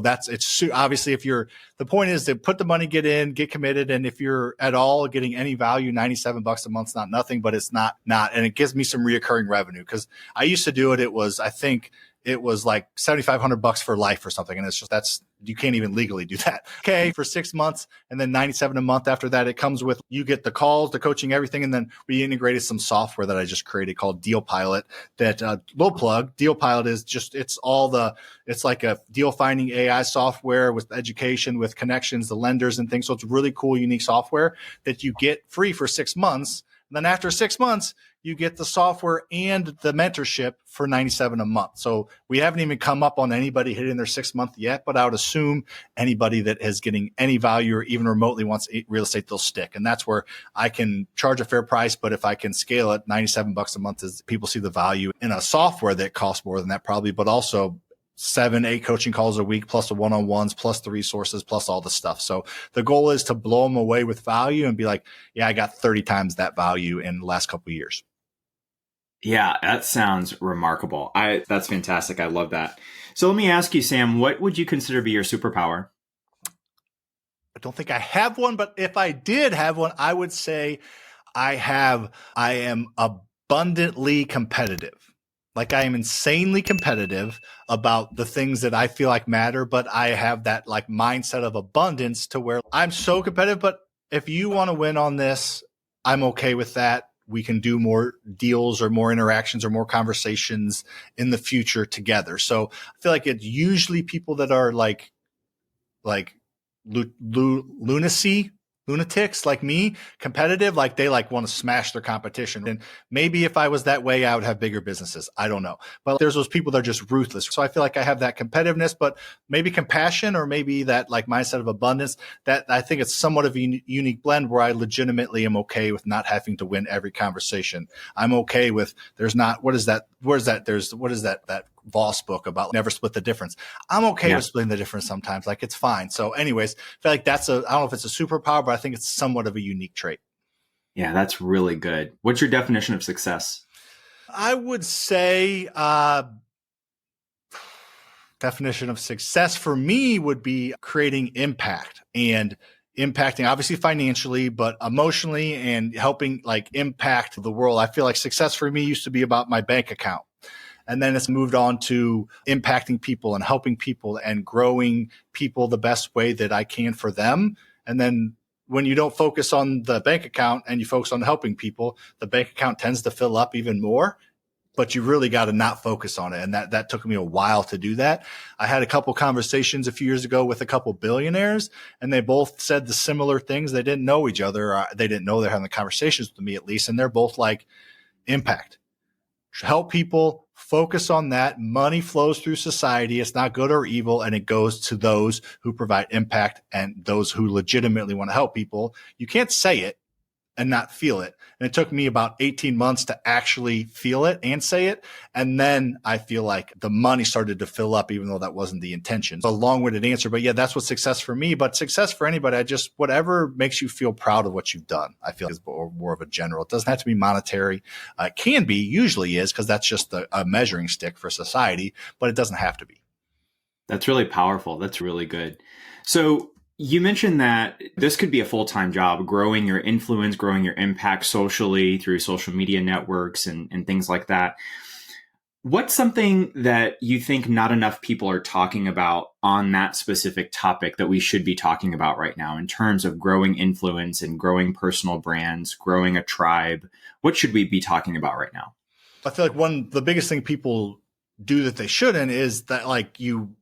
obviously if you're the point is to put the money, get in, get committed, and if you're at all getting any value, $97 a month's not nothing, but it's not, and it gives me some reoccurring revenue because I used to do it. I think it was like $7,500 for life or something. And it's just, you can't even legally do that. Okay. For 6 months and then 97 a month after that, it comes with, you get the calls, the coaching, everything. And then we integrated some software that I just created called Deal Pilot that, low plug. Deal Pilot is just, it's like a deal finding AI software with education, with connections, the lenders and things. So it's really cool, unique software that you get free for 6 months. And then after 6 months, you get the software and the mentorship for 97 a month. So we haven't even come up on anybody hitting their 6 month yet, but I would assume anybody that is getting any value or even remotely wants real estate, they'll stick. And that's where I can charge a fair price. But if I can scale it, $97 a month is people see the value in a software that costs more than that probably, but also 7, 8 coaching calls a week, plus the one-on-ones, plus the resources, plus all the stuff. So the goal is to blow them away with value and be like, yeah, I got 30 times that value in the last couple of years. Yeah, that sounds remarkable. That's fantastic. I love that. So let me ask you, Sam, what would you consider to be your superpower? I don't think I have one, but if I did have one, I would say I am abundantly competitive. Like I am insanely competitive about the things that I feel like matter, but I have that like mindset of abundance to where I'm so competitive. But if you want to win on this, I'm okay with that. We can do more deals or more interactions or more conversations in the future together. So I feel like it's usually people that are like lunatics like me, competitive, like they like want to smash their competition. And maybe if I was that way, I would have bigger businesses. I don't know. But there's those people that are just ruthless. So I feel like I have that competitiveness, but maybe compassion or maybe that like mindset of abundance that I think it's somewhat of a unique blend where I legitimately am okay with not having to win every conversation. I'm okay with what is that Voss book about never split the difference. I'm okay with splitting the difference sometimes. Like it's fine. So anyways, I feel like I don't know if it's a superpower, but I think it's somewhat of a unique trait. Yeah, that's really good. What's your definition of success? I would say, definition of success for me would be creating impact and impacting obviously financially, but emotionally and helping like impact the world. I feel like success for me used to be about my bank account. And then it's moved on to impacting people and helping people and growing people the best way that I can for them. And then when you don't focus on the bank account and you focus on helping people, the bank account tends to fill up even more, but you really got to not focus on it. And that took me a while to do that. I had a couple conversations a few years ago with a couple billionaires and they both said the similar things. They didn't know each other. They didn't know they're having the conversations with me at least. And they're both like impact. Help people, focus on that. Money flows through society. It's not good or evil, and it goes to those who provide impact and those who legitimately want to help people. You can't say it and not feel it. And it took me about 18 months to actually feel it and say it. And then I feel like the money started to fill up, even though that wasn't the intention. It's a long-winded answer, but yeah, that's what success for me. But success for anybody, whatever makes you feel proud of what you've done, I feel is more of a general. It doesn't have to be monetary. It can be, usually is, because that's just a measuring stick for society, but it doesn't have to be. That's really powerful. That's really good. So you mentioned that this could be a full-time job, growing your influence, growing your impact socially through social media networks and things like that. What's something that you think not enough people are talking about on that specific topic that we should be talking about right now in terms of growing influence and growing personal brands, growing a tribe? What should we be talking about right now? I feel like the biggest thing people do that they shouldn't is that like you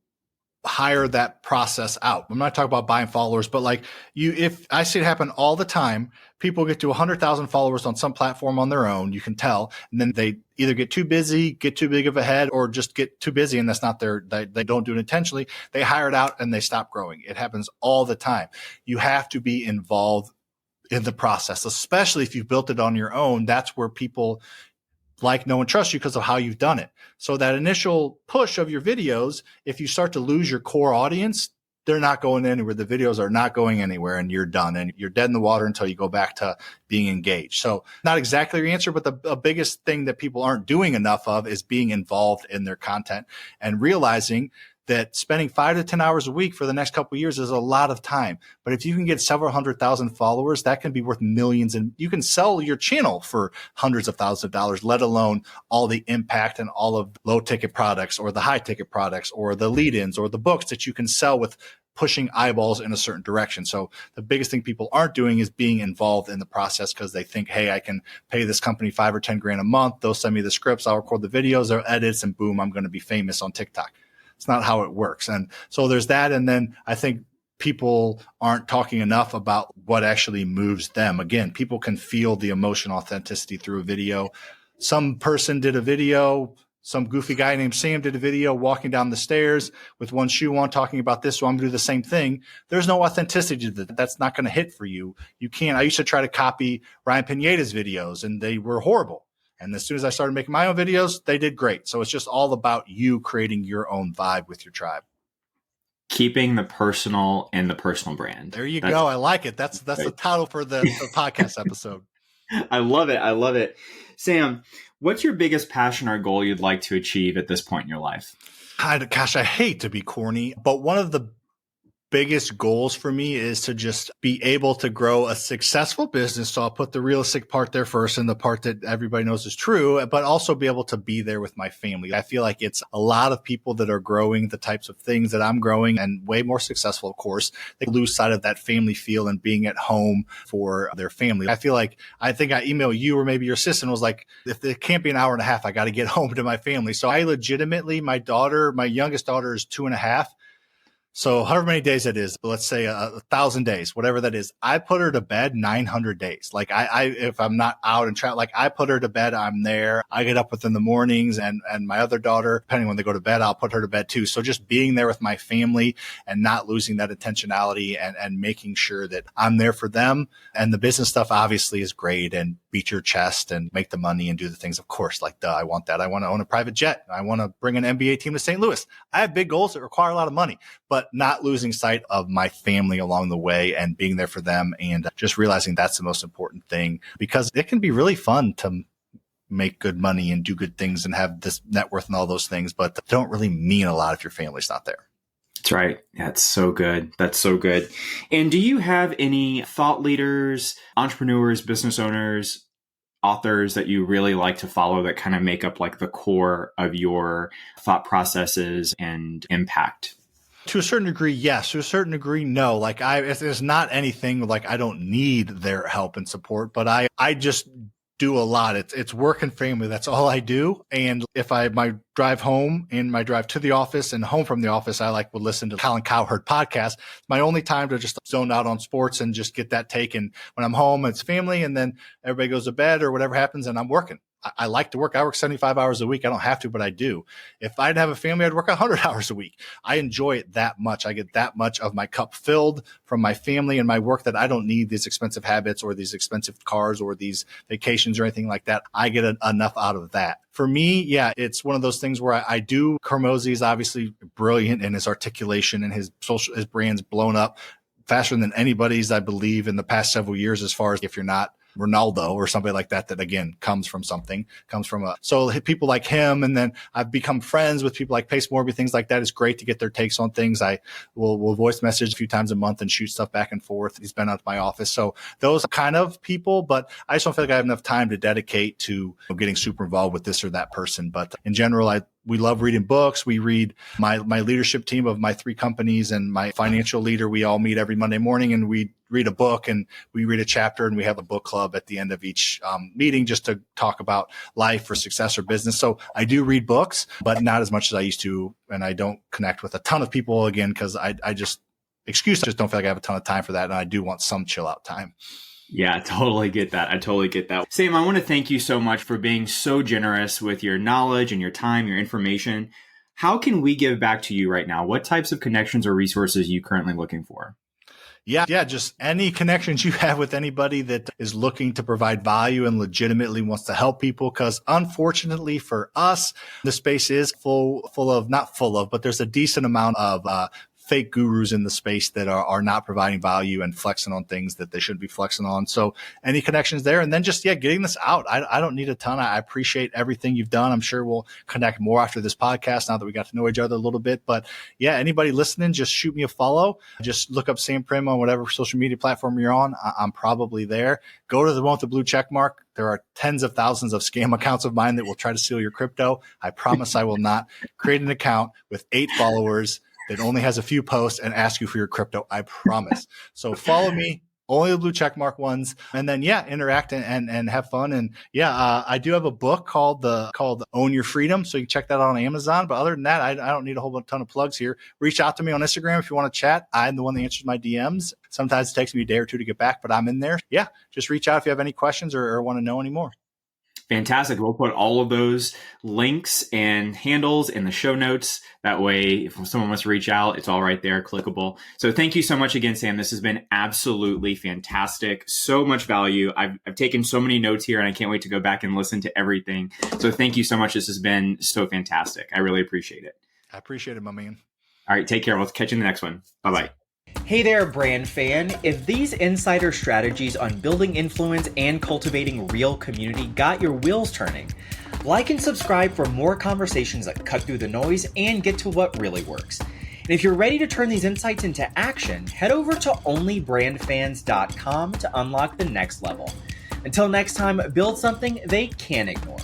hire that process out. I'm not talking about buying followers, but like if I see it happen all the time, people get to 100,000 followers on some platform on their own, you can tell, and then they either get too busy, get too big of a head, or just get too busy. And that's not they don't do it intentionally. They hire it out and they stop growing. It happens all the time. You have to be involved in the process, especially if you've built it on your own. That's where people like, know, and trust you because of how you've done it. So that initial push of your videos, if you start to lose your core audience, they're not going anywhere. The videos are not going anywhere and you're done and you're dead in the water until you go back to being engaged. So not exactly your answer, but the biggest thing that people aren't doing enough of is being involved in their content and realizing that spending 5 to 10 hours a week for the next couple of years is a lot of time. But if you can get several 100,000 followers, that can be worth millions, and you can sell your channel for hundreds of thousands of dollars, let alone all the impact and all of low ticket products or the high ticket products or the lead-ins or the books that you can sell with pushing eyeballs in a certain direction. So the biggest thing people aren't doing is being involved in the process because they think, hey, I can pay this company 5 or 10 grand a month. They'll send me the scripts. I'll record the videos, they'll edits, and boom, I'm going to be famous on TikTok. It's not how it works. And so there's that. And then I think people aren't talking enough about what actually moves them. Again, people can feel the emotion authenticity through a video. Some person did a video, some goofy guy named Sam did a video walking down the stairs with one shoe on talking about this. So I'm going to do the same thing. There's no authenticity to that. That's not going to hit for you. You can't. I used to try to copy Ryan Pineda's videos and they were horrible. And as soon as I started making my own videos, they did great. So it's just all about you creating your own vibe with your tribe. Keeping the personal and the personal brand. There you go. I like it. That's the title for the podcast episode. I love it. I love it. Sam, what's your biggest passion or goal you'd like to achieve at this point in your life? Gosh, I hate to be corny, but one of the biggest goals for me is to just be able to grow a successful business. So I'll put the realistic part there first and the part that everybody knows is true, but also be able to be there with my family. I feel like it's a lot of people that are growing the types of things that I'm growing and way more successful, of course. They lose sight of that family feel and being at home for their family. I feel like, I think I emailed you or maybe your assistant was like, if it can't be an hour and a half, I got to get home to my family. So I legitimately, my youngest daughter is 2.5. So however many days it is, let's say 1,000 days, whatever that is, I put her to bed 900 days. Like if I'm not out and travel, like I put her to bed, I'm there. I get up within the mornings and my other daughter, depending when they go to bed, I'll put her to bed too. So just being there with my family and not losing that intentionality and making sure that I'm there for them. And the business stuff obviously is great and beat your chest and make the money and do the things. Of course, like I want that. I want to own a private jet. I want to bring an NBA team to St. Louis. I have big goals that require a lot of money, but not losing sight of my family along the way and being there for them and just realizing that's the most important thing because it can be really fun to make good money and do good things and have this net worth and all those things, but they don't really mean a lot if your family's not there. That's right. That's so good. That's so good. And do you have any thought leaders, entrepreneurs, business owners, authors that you really like to follow that kind of make up like the core of your thought processes and impact? To a certain degree, yes. To a certain degree, no. Like there's not anything like I don't need their help and support, but I just do a lot. It's work and family. That's all I do. And if my drive home and my drive to the office and home from the office, I would listen to Colin Cowherd podcast. It's my only time to just zone out on sports and just get that take. And when I'm home, it's family. And then everybody goes to bed or whatever happens and I'm working. I like to work. I work 75 hours a week. I don't have to, but I do. If I didn't have a family, I'd work 100 hours a week. I enjoy it that much. I get that much of my cup filled from my family and my work that I don't need these expensive habits or these expensive cars or these vacations or anything like that. I get enough out of that. For me, yeah, it's one of those things where I do. Hormozi is obviously brilliant in his articulation and his brand's blown up faster than anybody's, I believe, in the past several years, as far as if you're not Ronaldo or somebody like that again comes from so people like him. And then I've become friends with people like Pace Morby, things like that. It's great to get their takes on things. I will voice message a few times a month and shoot stuff back and forth. He's been out to my office. So those kind of people, but I just don't feel like I have enough time to dedicate to getting super involved with this or that person. But in general, we love reading books. We read my leadership team of my 3 companies and my financial leader. We all meet every Monday morning and we read a book and we read a chapter and we have a book club at the end of each meeting just to talk about life or success or business. So I do read books, but not as much as I used to. And I don't connect with a ton of people again, because I just don't feel like I have a ton of time for that. And I do want some chill out time. Yeah, I totally get that. Sam, I want to thank you so much for being so generous with your knowledge and your time, your information. How can we give back to you right now? What types of connections or resources are you currently looking for? Yeah. Just any connections you have with anybody that is looking to provide value and legitimately wants to help people. Cause unfortunately for us, the space is but there's a decent amount of, fake gurus in the space that are not providing value and flexing on things that they shouldn't be flexing on. So any connections there, and then just, getting this out. I don't need a ton. I appreciate everything you've done. I'm sure we'll connect more after this podcast now that we got to know each other a little bit, but anybody listening, just shoot me a follow. Just look up Sam Primm on whatever social media platform you're on. I'm probably there. Go to the one with the blue check mark. There are tens of thousands of scam accounts of mine that will try to steal your crypto. I promise I will not. Create an account with 8 followers that only has a few posts and ask you for your crypto. I promise. So follow me, only the blue checkmark ones, and then interact and have fun. And I do have a book called Own Your Freedom, so you can check that out on Amazon. But other than that, I don't need a whole ton of plugs here. Reach out to me on Instagram if you want to chat. I'm the one that answers my DMs. Sometimes it takes me a day or two to get back, but I'm in there. Just reach out if you have any questions or want to know any more. Fantastic. We'll put all of those links and handles in the show notes. That way, if someone wants to reach out, it's all right there, clickable. So thank you so much again, Sam. This has been absolutely fantastic. So much value. I've taken so many notes here and I can't wait to go back and listen to everything. So thank you so much. This has been so fantastic. I really appreciate it. I appreciate it, my man. All right. Take care. We'll catch you in the next one. Bye-bye. Hey there, brand fan. If these insider strategies on building influence and cultivating real community got your wheels turning, like and subscribe for more conversations that cut through the noise and get to what really works. And if you're ready to turn these insights into action, head over to onlybrandfans.com to unlock the next level. Until next time, build something they can't ignore.